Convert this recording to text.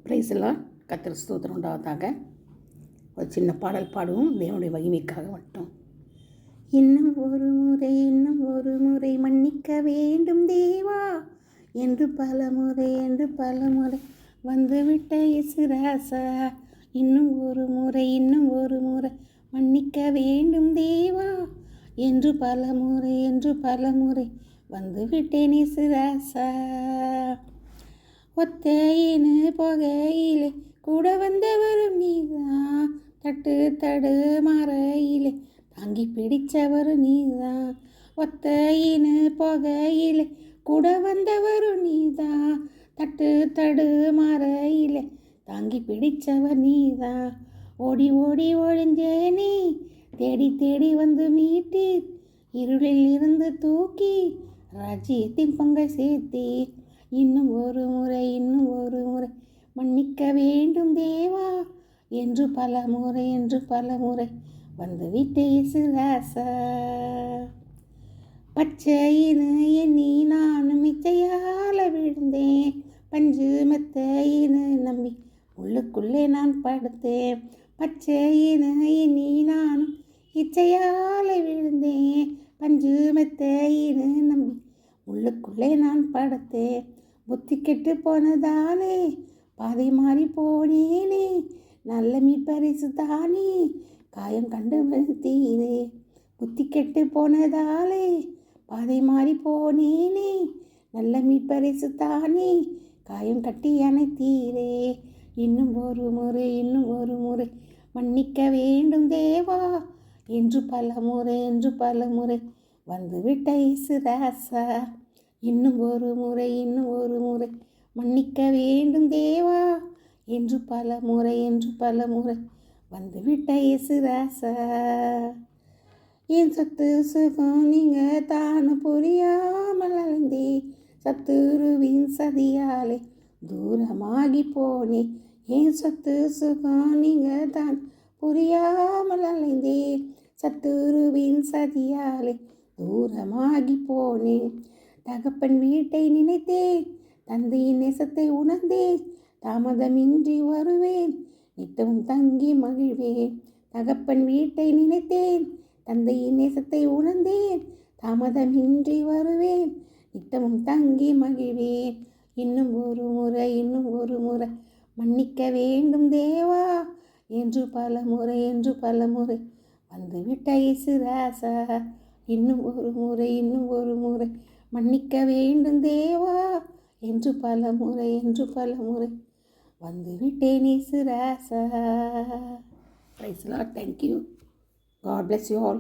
Price எல்லாம் கர்த்தர் ஸ்தோத்திரம் உண்டாவதாக. ஒரு சின்ன பாடல் பாடுவோம், தேவனுடைய மகிமைக்காக மட்டும். இன்னும் ஒரு முறை மன்னிக்க வேண்டும் தேவா என்று பல முறை வந்துவிட்ட இசுராசா. இன்னும் ஒரு முறை மன்னிக்க வேண்டும் தேவா என்று பல முறை வந்துவிட்டேன் இசுராசா. ஒத்தையின்னு போகையிலே கூட வந்தவரும் நீதான், தடு மாறையிலே தாங்கி பிடிச்சவரும் நீதான். ஒத்தையின்னு போகையிலே கூட வந்தவரும் நீதான், தடு மாறையிலே தாங்கி பிடிச்சவர் நீதான். ஓடி ஒழிஞ்சேனே தேடி வந்து மீட்டீர், இருளில் இருந்து தூக்கி ராஜ்யத்தின் பங்கை சேர்த்தீர். இன்னும் ஒரு முறை மன்னிக்க வேண்டும் தேவா என்று பல முறை வந்துவிட்டே இசுராசா. பச்சையினு எண்ணி நானும் மிச்சையால விழுந்தேன், பஞ்சு மெத்தையினு நம்பி உள்ளுக்குள்ளே நான் படுத்தேன். பச்சையினு எண்ணி நானும் இச்சையால விழுந்தேன், பஞ்சு மெத்தையினு நம்பி உள்ளுக்குள்ளே நான் படுத்தேன். புத்தி கெட்டு போனதாலே பாதை மாறி போனேனே, நல்ல மீட்பரிசு தானே காயம் கண்டு வருத்தீரே. புத்தி கெட்டு போனதாலே பாதை மாறி போனேனே, நல்ல மீட்பரிசு தானே காயம் கட்டி அணைத்தீரே. இன்னும் ஒரு முறை மன்னிக்க வேண்டும் தேவா என்று பல முறை வந்துவிட்ட இசுராசா. இன்னும் ஒரு முறை மன்னிக்க வேண்டும் தேவா என்று பல முறை வந்துவிட்ட இசுராசா. என் சொத்து சுகம் நீங்கள் தானு புரியாமல் அலைந்தே, சத்துருவின் சதியாலே தூரமாகி போனே. என் சொத்து சுகம் நீங்கள் தான் புரியாமல் அலைந்தே, சத்துருவின் சதியாலே தூரமாகி போனேன். தகப்பன் வீட்டை நினைத்தேன், தந்தையின் நேசத்தை உணர்ந்தேன், தாமதமின்றி வருவேன் நித்தமும் தங்கி மகிழ்வேன். தகப்பன் வீட்டை நினைத்தேன், தந்தையின் நேசத்தை உணர்ந்தேன், தாமதமின்றி வருவேன் நித்தமும் தங்கி மகிழ்வேன். இன்னும் ஒரு முறை மன்னிக்க வேண்டும் தேவா என்று பல முறை வந்துவிட்ட இசுராசா. இன்னும் ஒரு முறை மன்னிக்க வேண்டும் தேவா என்று பல முறை வந்துவிட்டேன் இசுராசா. Praise the lord. Thank you. God bless you all.